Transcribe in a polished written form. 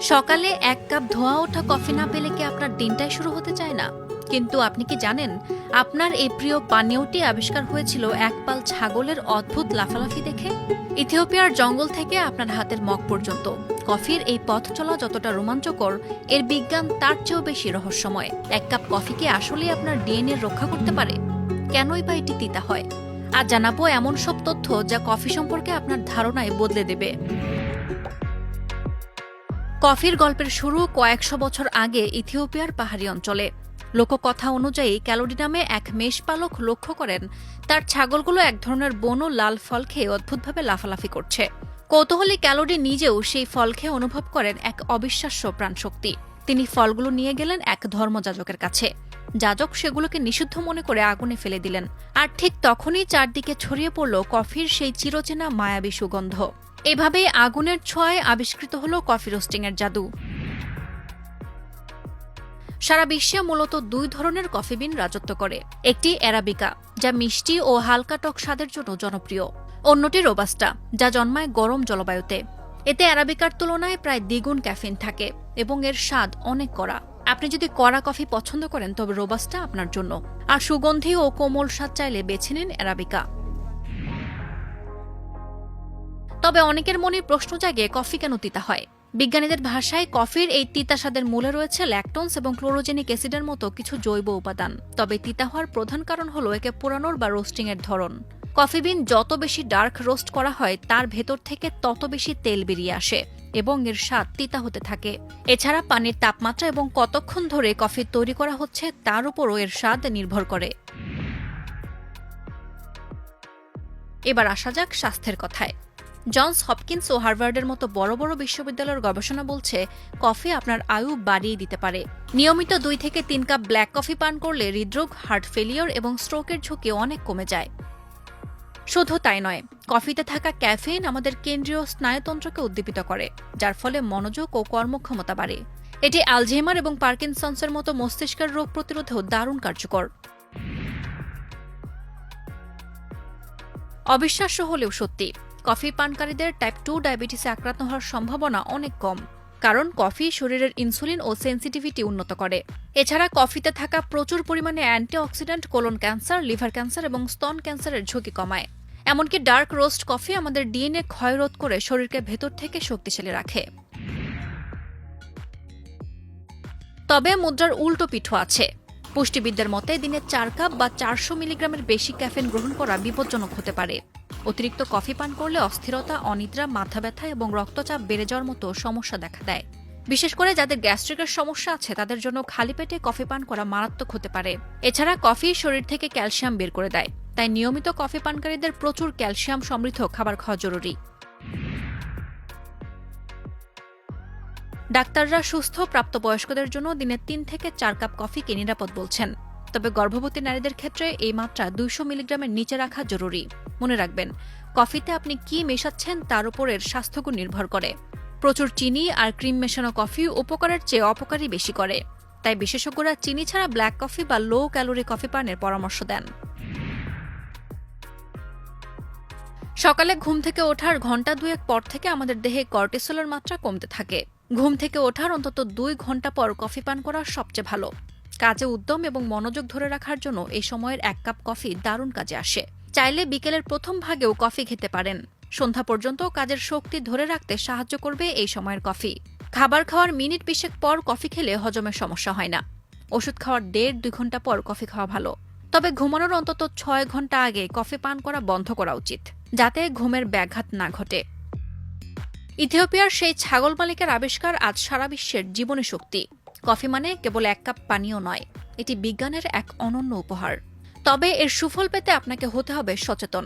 সকালে এক কাপ ধোঁয়া ওঠা কফি না পেলে কি আপনার দিনটাই শুরু হতে চায় না? কিন্তু আপনি কি জানেন, আপনার এই প্রিয় পানীয়টি আবিষ্কার হয়েছিল এক পাল ছাগলের অদ্ভুত লাফালাফি দেখে। ইথিওপিয়ার জঙ্গল থেকে আপনার হাতের মগ পর্যন্ত কফির এই পথ চলা যতটা রোমাঞ্চকর, এর বিজ্ঞান তার চেয়েও বেশি রহস্যময়। এক কাপ কফি কি আসলেই আপনার ডিএনএ রক্ষা করতে পারে? কেনই বা এটি তিতা হয়? আর জানাবো এমন সব তথ্য যা কফি সম্পর্কে আপনার ধারণায় বদলে দেবে। কফির গল্পের শুরু কয়েকশো বছর আগে ইথিওপিয়ার পাহাড়ি অঞ্চলে। লোককথা অনুযায়ী ক্যালোডি নামে এক মেষপালক লক্ষ্য করেন তার ছাগলগুলো এক ধরনের বনো লাল ফল খেয়ে অদ্ভুতভাবে লাফালাফি করছে। কৌতূহলী ক্যালোডি নিজেও সেই ফল খেয়ে অনুভব করেন এক অবিশ্বাস্য প্রাণশক্তি। তিনি ফলগুলো নিয়ে গেলেন এক ধর্মযাজকের কাছে। যাজক সেগুলোকে নিষিদ্ধ মনে করে আগুনে ফেলে দিলেন। আর ঠিক তখনই চারদিকে ছড়িয়ে পড়ল কফির সেই চিরচেনা মায়াবী সুগন্ধ। এভাবেই আগুনের ছোঁয়ায় আবিষ্কৃত হল কফি রোস্টিংয়ের জাদু। সারা বিশ্বে মূলত দুই ধরনের কফি বিন রাজত্ব করে। একটি অ্যারাবিকা, যা মিষ্টি ও হালকা টক স্বাদের জন্য জনপ্রিয়। অন্যটি রোবাস্টা, যা জন্মায় গরম জলবায়ুতে। এতে অ্যারাবিকার তুলনায় প্রায় দ্বিগুণ ক্যাফিন থাকে এবং এর স্বাদ অনেক কড়া। আপনি যদি কড়া কফি পছন্দ করেন তবে রোবাস্টা আপনার জন্য, আর সুগন্ধি ও কোমল স্বাদ চাইলে বেছে নিন অ্যারাবিকা। তবে অনেকের মনে প্রশ্ন জাগে, কফি কেন তিতা হয়? বিজ্ঞানীদের ভাষায় কফির এই তিতা স্বাদের মূলে রয়েছে ল্যাকটোনস এবং ক্লোরোজেনিক অ্যাসিডের মতো কিছু জৈব উপাদান। তবে তিতা হওয়ার প্রধান কারণ হলো একে পোড়ানোর বা রোস্টিং এর ধরন। কফি বিন যত বেশি ডার্ক রোস্ট করা হয় তার ভেতর থেকে তত বেশি তেল বেরিয়ে আসে এবং এর স্বাদ তিতা হতে থাকে। এছাড়া পানির তাপমাত্রা এবং কতক্ষণ ধরে কফি তৈরি করা হচ্ছে তার উপরও এর স্বাদ নির্ভর করে। এবার আসা যাক স্বাস্থ্যের কথায়। জনস হপকিন্স ও হার্ভার্ডের মতো বড় বড় বিশ্ববিদ্যালয়ের গবেষণা বলছে কফি আপনার আয়ু বাড়িয়ে দিতে পারে। নিয়মিত 2 থেকে 3 কাপ ব্ল্যাক কফি পান করলে হৃদরোগ, হার্ট ফেলিওর এবং স্ট্রোকের ঝুঁকি অনেক কমে যায়। শুধু তাই নয়, কফিতে থাকা ক্যাফেইন আমাদের কেন্দ্রীয় স্নায়ুতন্ত্রকে উদ্দীপিত করে, যার ফলে মনোযোগ ও কর্মক্ষমতা বাড়ে। এটি অ্যালঝেইমার এবং পার্কিনসন্সের মতো মস্তিষ্কের রোগ প্রতিরোধেও দারুণ কার্যকর। অবিশ্বাস্য হলেও সত্যি, কফি পানকারীদের টাইপ 2 ডায়াবেটিসে আক্রান্ত হওয়ার সম্ভাবনা অনেক কম, কারণ কফি শরীরের ইনসুলিন ও সেন্সিটিভিটি উন্নত করে। এছাড়া কফিতে থাকা প্রচুর পরিমাণে antioxidant colon cancer, liver cancer এবং স্তন ক্যান্সারের ঝুঁকি কমায়। এমনকি ডার্ক রোস্ট কফি আমাদের ডিএনএ ক্ষয় রোধ করে শরীরকে ভেতর থেকে শক্তিশালী রাখে। তবে মুদ্রার উল্টো পিঠও আছে। পুষ্টিবিদদের মতে দিনে 4 কাপ বা 400 মিলিগ্রামের বেশি ক্যাফেন গ্রহণ করা বিপজ্জনক হতে পারে। অতিরিক্ত কফি পান করলে অস্থিরতা, অনিদ্রা, মাথা ব্যথা এবং রক্তচাপ বেড়ে যাওয়ার মতো সমস্যা দেখা দেয়। বিশেষ করে যাদের গ্যাস্ট্রিকের সমস্যা আছে তাদের জন্য খালি পেটে কফি পান করা মারাত্মক হতে পারে। এছাড়া কফি শরীর থেকে ক্যালসিয়াম বের করে দেয়, তাই নিয়মিত কফি পানকারীদের প্রচুর ক্যালসিয়াম সমৃদ্ধ খাবার খাওয়া জরুরি। ডাক্তাররা সুস্থ প্রাপ্তবয়স্কদের জন্য দিনে 3 থেকে 4 কাপ কফিকে নিরাপদ বলছেন। তবে গর্ভবতী নারীদের ক্ষেত্রে এই মাত্রা 200 মিলিগ্রামের নিচে রাখা জরুরি। মনে রাখবেন, কফিতে আপনি কি মেশাচ্ছেন তার উপর এর স্বাস্থ্যগুণ নির্ভর করে। প্রচুর চিনি আর ক্রিম মেশানো কফি উপকারের চেয়ে অপকারই বেশি করে, তাই বিশেষজ্ঞরা চিনি ছাড়া ব্ল্যাক কফি বা লো ক্যালোরি কফি পানের পরামর্শ দেন। সকালে ঘুম থেকে ওঠার ঘন্টা 2 পর থেকে আমাদের দেহে কর্টিসলের মাত্রা কমতে থাকে। ঘুম থেকে ওঠার অন্তত 2 ঘন্টা পর কফি পান করা সবচেয়ে ভালো। কাজে উদ্যম এবং মনোযোগ ধরে রাখার জন্য এই সময়ের 1 কাপ কফি দারুণ কাজে আসে। চাইলে বিকেলের প্রথম ভাগেও কফি খেতে পারেন। সন্ধ্যা পর্যন্ত কাজের শক্তি ধরে রাখতে সাহায্য করবে এই সময়ের কফি। খাবার খাওয়ার মিনিট 20 পর কফি খেলে হজমের সমস্যা হয় না। ওষুধ খাওয়ার 1.5-2 ঘন্টা পর কফি খাওয়া ভালো। তবে ঘুমানোর অন্তত 6 ঘন্টা আগে কফি পান করা বন্ধ করা উচিত, যাতে ঘুমের ব্যাঘাত না ঘটে। ইথিওপিয়ার সেই ছাগল মালিকের আবিষ্কার আজ সারা বিশ্বের জীবনী শক্তি। কফি মানে কেবল 1 কাপ পানীয় নয়, এটি বিজ্ঞানের এক অনন্য উপহার। তবে এর সুফল পেতে আপনাকে হতে হবে সচেতন।